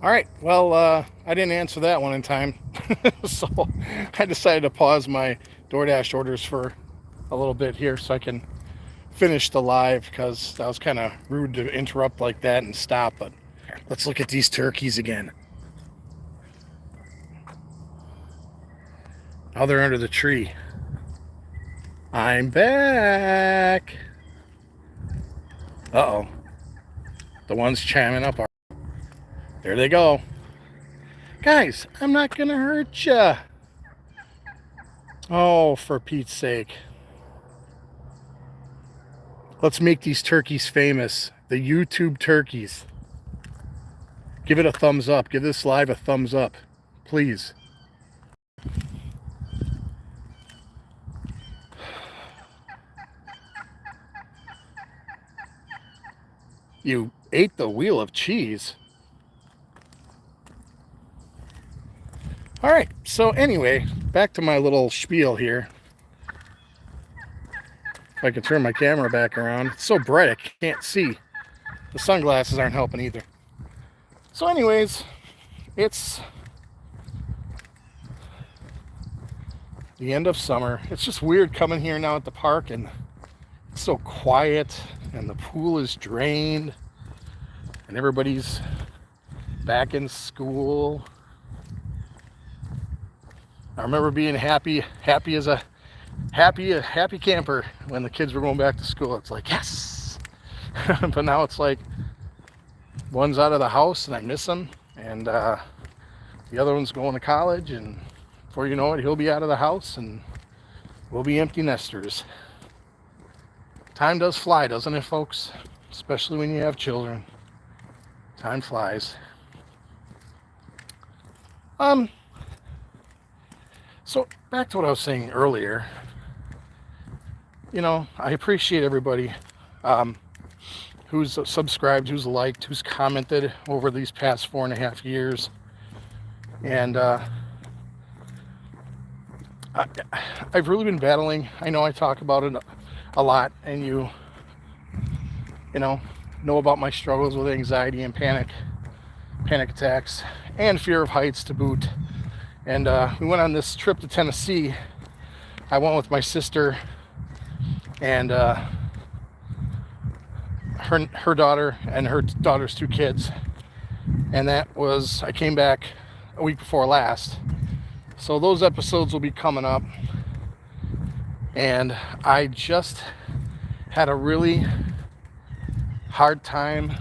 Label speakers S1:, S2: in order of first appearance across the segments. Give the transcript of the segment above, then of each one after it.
S1: All right. Well, I didn't answer that one in time. So I decided to pause my DoorDash orders for a little bit here so I can finish the live because that was kind of rude to interrupt like that and stop. But let's look at these turkeys again. Oh, they're under the tree. I'm back. Uh oh. The ones chiming up are. There they go. Guys, I'm not going to hurt ya. Oh, for Pete's sake. Let's make these turkeys famous. The YouTube turkeys. Give it a thumbs up. Give this live a thumbs up. Please. You ate the wheel of cheese. All right. So anyway, back to my little spiel here. If I can turn my camera back around. It's so bright I can't see. The sunglasses aren't helping either. So anyways, it's the end of summer. It's just weird coming here now at the park and it's so quiet and the pool is drained and everybody's back in school. I remember being happy as a happy camper when the kids were going back to school. It's like, yes. But now it's like one's out of the house and I miss him, and the other one's going to college, and before you know it, he'll be out of the house and we'll be empty nesters. Time does fly, doesn't it, folks? Especially when you have children. Time flies. So back to what I was saying earlier. You know, I appreciate everybody who's subscribed, who's liked, who's commented over these past 4.5 years. And I've really been battling. I know I talk about it a lot, and you know about my struggles with anxiety and panic attacks, and fear of heights to boot. And we went on this trip to Tennessee. I went with my sister and her daughter and her daughter's 2 kids. And I came back a week before last. So those episodes will be coming up. And I just had a really hard time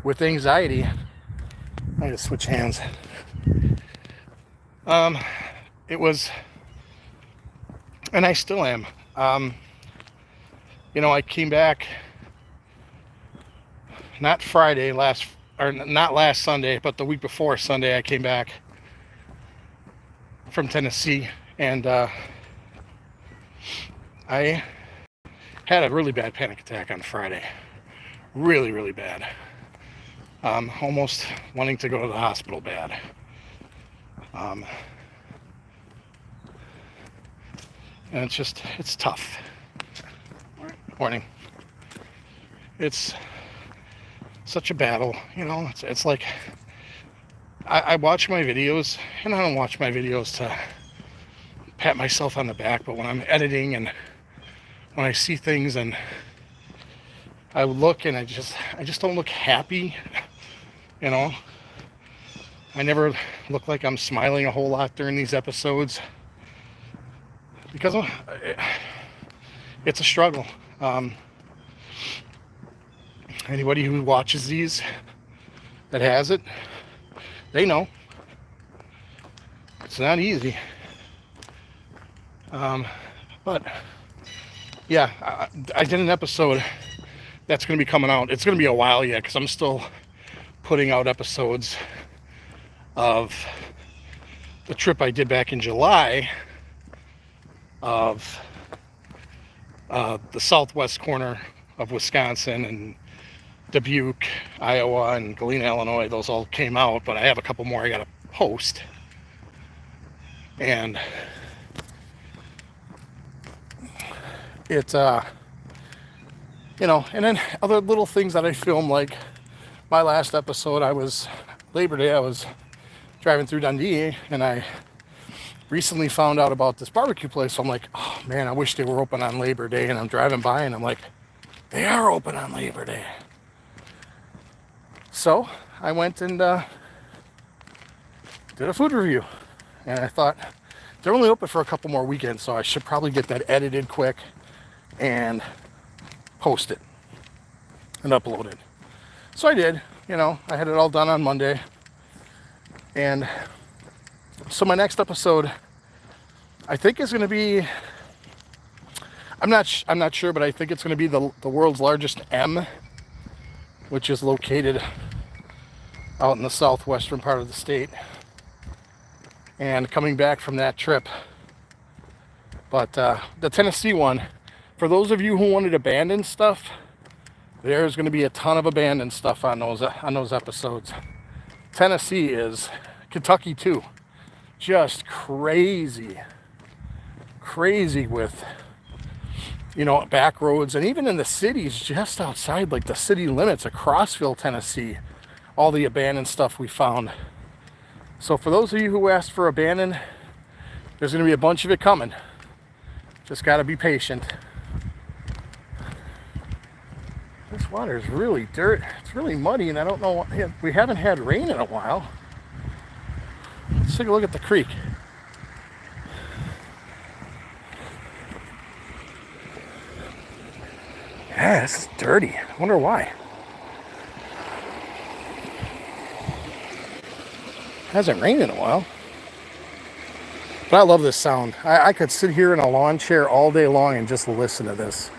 S1: with anxiety. I gotta switch hands. It was, and I still am. I came back not last Sunday, but the week before Sunday. I came back from Tennessee, and I had a really bad panic attack on Friday. Really, really bad. Almost wanting to go to the hospital bad. And it's tough. Morning. It's such a battle, it's like I watch my videos, and I don't watch my videos to pat myself on the back, but when I'm editing and when I see things and I look and I just don't look happy, I never look like I'm smiling a whole lot during these episodes because it's a struggle. Anybody who watches these that has it, they know it's not easy. But yeah, I did an episode that's going to be coming out. It's going to be a while yet because I'm still putting out episodes of the trip I did back in July of the southwest corner of Wisconsin and Dubuque, Iowa, and Galena, Illinois. Those all came out, but I have a couple more I gotta post. And it's and then other little things that I filmed, like my last episode, I was Labor Day, I was driving through Dundee, and I recently found out about this barbecue place. So I'm like, oh man, I wish they were open on Labor Day. And I'm driving by, and I'm like, they are open on Labor Day. So I went and did a food review, and I thought they're only open for a couple more weekends, so I should probably get that edited quick and post it and upload it. So I did. I had it all done on Monday, and so my next episode, I think, is going to be, I'm not sure, but I think it's going to be the world's largest M, which is located out in the southwestern part of the state. And coming back from that trip. But the Tennessee one, for those of you who wanted abandoned stuff, there's going to be a ton of abandoned stuff on those episodes. Tennessee is Kentucky too. Just crazy with, back roads, and even in the cities just outside, like the city limits of Crossville, Tennessee, all the abandoned stuff we found. So for those of you who asked for abandoned, there's going to be a bunch of it coming. Just got to be patient. This water is really dirt. It's really muddy, and I don't know. We haven't had rain in a while. Let's take a look at the creek. Yeah, this is dirty. I wonder why. Hasn't rained in a while. But I love this sound. I could sit here in a lawn chair all day long and just listen to this.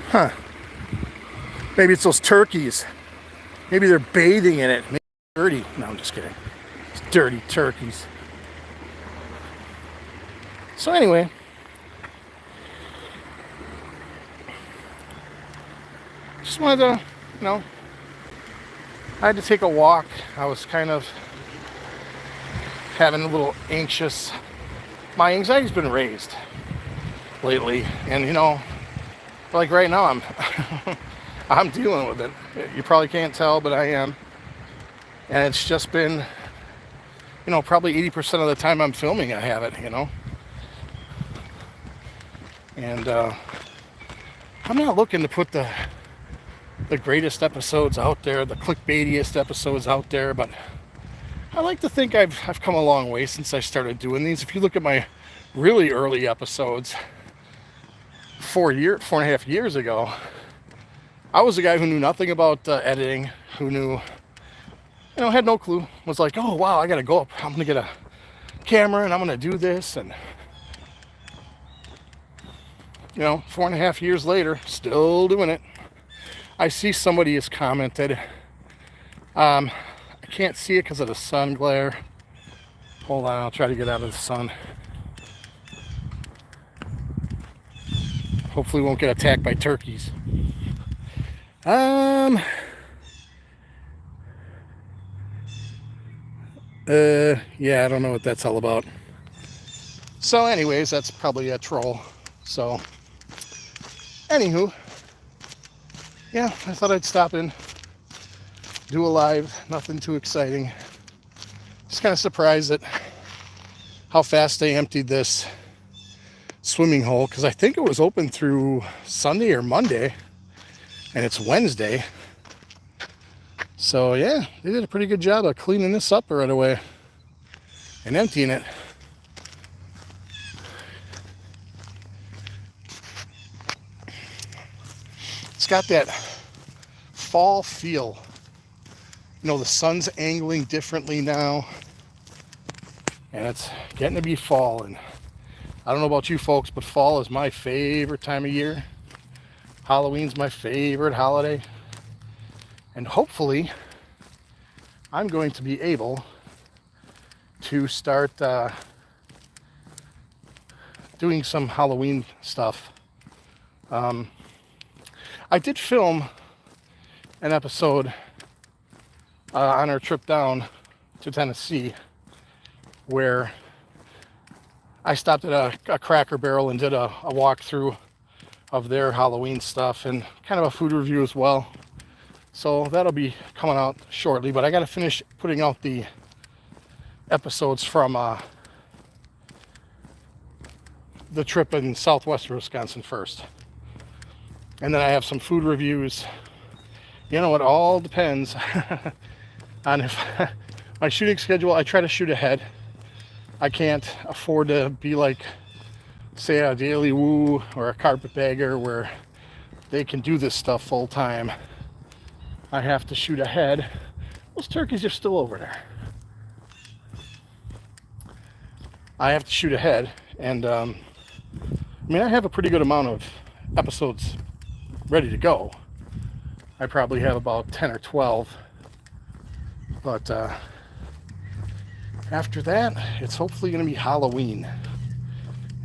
S1: Huh. Maybe it's those turkeys. Maybe they're bathing in it. Maybe it's dirty. No, I'm just kidding. It's dirty turkeys. So anyway, just wanted to, I had to take a walk. I was kind of having a little anxious. My anxiety's been raised lately, and like right now I'm I'm dealing with it. You probably can't tell, but I am. And it's just been, probably 80% of the time I'm filming, I have it, And I'm not looking to put the greatest episodes out there, the clickbaitiest episodes out there, but I like to think I've come a long way since I started doing these. If you look at my really early episodes, 4.5 years ago, I was a guy who knew nothing about editing, who knew, had no clue, was like, oh wow, I gotta go up, I'm gonna get a camera and I'm gonna do this, and 4.5 years later, still doing it. I see somebody has commented. I can't see it because of the sun glare. Hold on, I'll try to get out of the sun. Hopefully won't get attacked by turkeys. Yeah, I don't know what that's all about. So anyways, that's probably a troll. So anywho, yeah, I thought I'd stop in, do a live, nothing too exciting. Just kind of surprised at how fast they emptied this swimming hole, because I think it was open through Sunday or Monday, and it's Wednesday. So yeah, they did a pretty good job of cleaning this up right away and emptying it. It's got that fall feel. The sun's angling differently now, and it's getting to be fall. And I don't know about you folks, but fall is my favorite time of year. Halloween's my favorite holiday. And hopefully, I'm going to be able to start doing some Halloween stuff. I did film an episode on our trip down to Tennessee where I stopped at a Cracker Barrel and did a walk through of their Halloween stuff and kind of a food review as well. So that'll be coming out shortly, but I got to finish putting out the episodes from the trip in southwestern Wisconsin first. And then I have some food reviews. You know, it all depends on if my shooting schedule. I try to shoot ahead. I can't afford to be like, say, a Daily Woo or a Carpetbagger where they can do this stuff full time. I have to shoot ahead. Those turkeys are still over there. I have to shoot ahead, and I mean, I have a pretty good amount of episodes ready to go. I probably have about 10 or 12, but after that, it's hopefully going to be Halloween.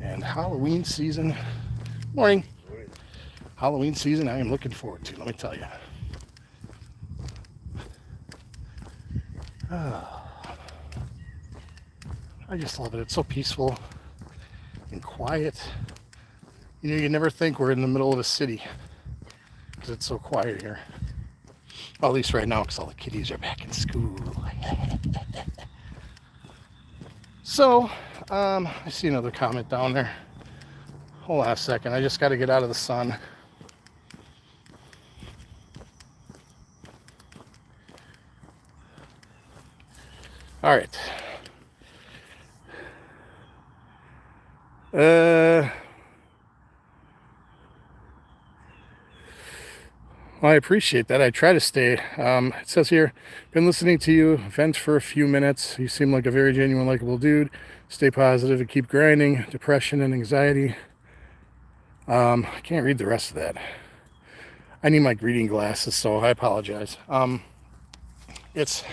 S1: And Halloween season, morning. Halloween season, I am looking forward to, let me tell you. I just love it. It's so peaceful and quiet. You know, you never think we're in the middle of a city because it's so quiet here. Well, at least right now, because all the kiddies are back in school. So, I see another comment down there. Hold on a second. I just got to get out of the sun. All right. Well, I appreciate that. I try to stay. It says here, been listening to you vent for a few minutes. You seem like a very genuine, likable dude. Stay positive and keep grinding. Depression and anxiety. I can't read the rest of that. I need my reading glasses, so I apologize. It's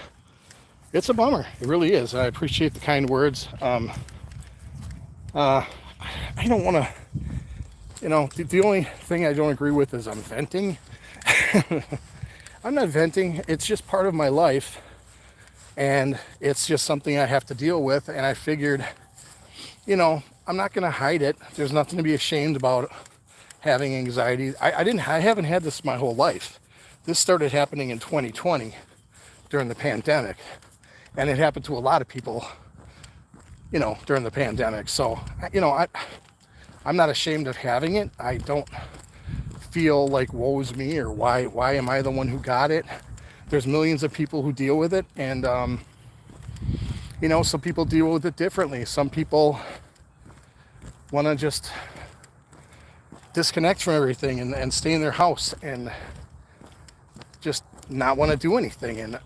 S1: a bummer. It really is. I appreciate the kind words. I don't want to, you know, the only thing I don't agree with is I'm venting. I'm not venting. It's just part of my life, and it's just something I have to deal with. And I figured, you know, I'm not going to hide it. There's nothing to be ashamed about having anxiety. I haven't had this my whole life. This started happening in 2020 during the pandemic, and it happened to a lot of people, you know, during the pandemic. So, you know, I'm not ashamed of having it. I don't feel like woe's me or why am I the one who got it. There's millions of people who deal with it, and you know, some people deal with it differently. Some people want to just disconnect from everything and stay in their house and just not want to do anything. And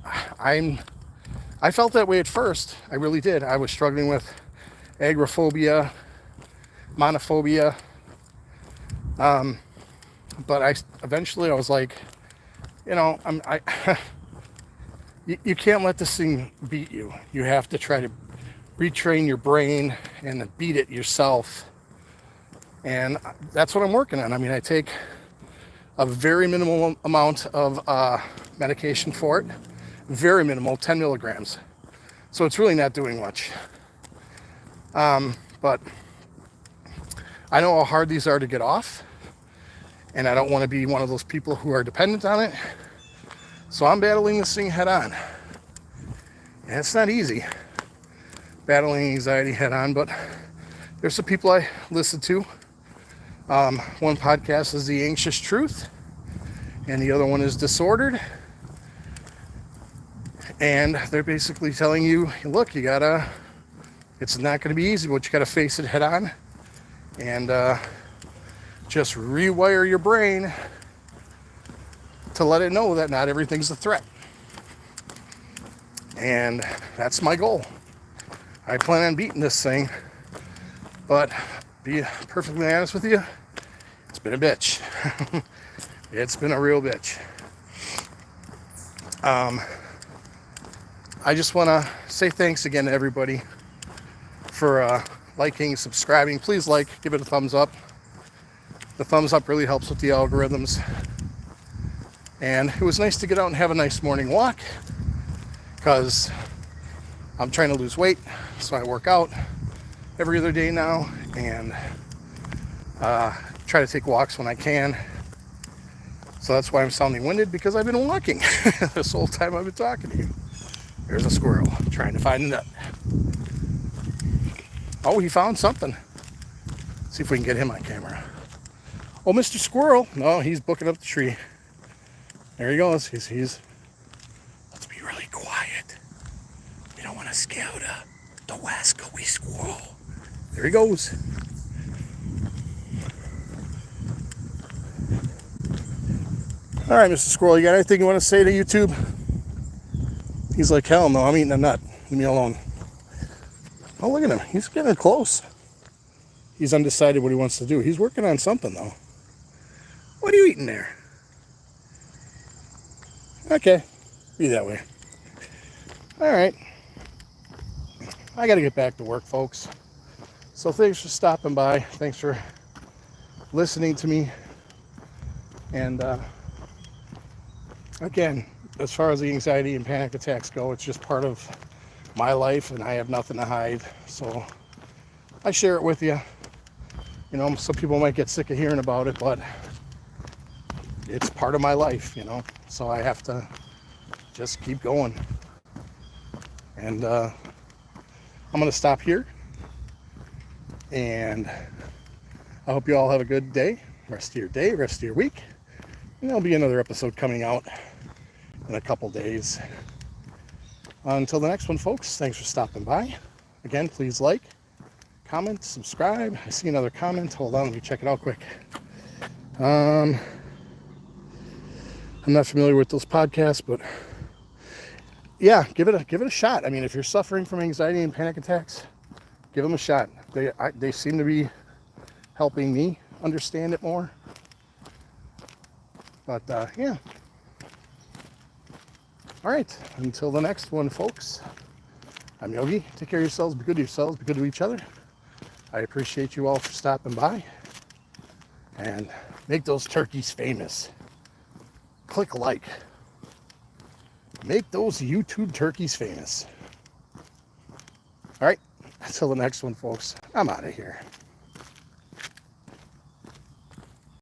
S1: I felt that way at first. I really did. I was struggling with agoraphobia, monophobia, but eventually I was like, you know, you can't let this thing beat you. You have to try to retrain your brain and beat it yourself. And that's what I'm working on. I mean, I take a very minimal amount of medication for it. Very minimal, 10 milligrams. So it's really not doing much. But I know how hard these are to get off. And I don't want to be one of those people who are dependent on it. So I'm battling this thing head on. And it's not easy, battling anxiety head on, but there's some people I listen to. One podcast is The Anxious Truth, and the other one is Disordered. And they're basically telling you, look, it's not going to be easy, but you got to face it head on. And just rewire your brain to let it know that not everything's a threat. And that's my goal. I plan on beating this thing, but be perfectly honest with you, it's been a bitch. It's been a real bitch. I just want to say thanks again to everybody for liking, subscribing. Please give it a thumbs up. The thumbs up really helps with the algorithms. And it was nice to get out and have a nice morning walk, because I'm trying to lose weight, so I work out every other day now, and trying try to take walks when I can. So that's why I'm sounding winded, because I've been walking this whole time I've been talking to you. There's a squirrel trying to find a nut. Oh, he found something. See if we can get him on camera. Oh, Mr. Squirrel. No, he's booking up the tree. There he goes. He's. Let's be really quiet. We don't want to scare the wascally squirrel. There he goes. All right, Mr. Squirrel, you got anything you want to say to YouTube? He's like, hell no, I'm eating a nut. Leave me alone. Oh, look at him. He's getting close. He's undecided what he wants to do. He's working on something, though. What are you eating there? Okay. Be that way. All right. I got to get back to work, folks. So thanks for stopping by. Thanks for listening to me. And, again, as far as the anxiety and panic attacks go, it's just part of my life, and I have nothing to hide. So I share it with you. You know, some people might get sick of hearing about it, but it's part of my life, you know. So I have to just keep going. And I'm going to stop here. And I hope you all have a good day. Rest of your day, rest of your week. And there'll be another episode coming out in a couple days. Until the next one, folks, thanks for stopping by. Again, please like, comment, subscribe. I see another comment. Hold on, let me check it out quick. I'm not familiar with those podcasts, but yeah, give it a shot. I mean, if you're suffering from anxiety and panic attacks, give them a shot. They seem to be helping me understand it more. But yeah. All right, until the next one, folks. I'm Yogi. Take care of yourselves. Be good to yourselves. Be good to each other. I appreciate you all for stopping by. And make those turkeys famous. Click like. Make those YouTube turkeys famous. All right, until the next one, folks. I'm out of here.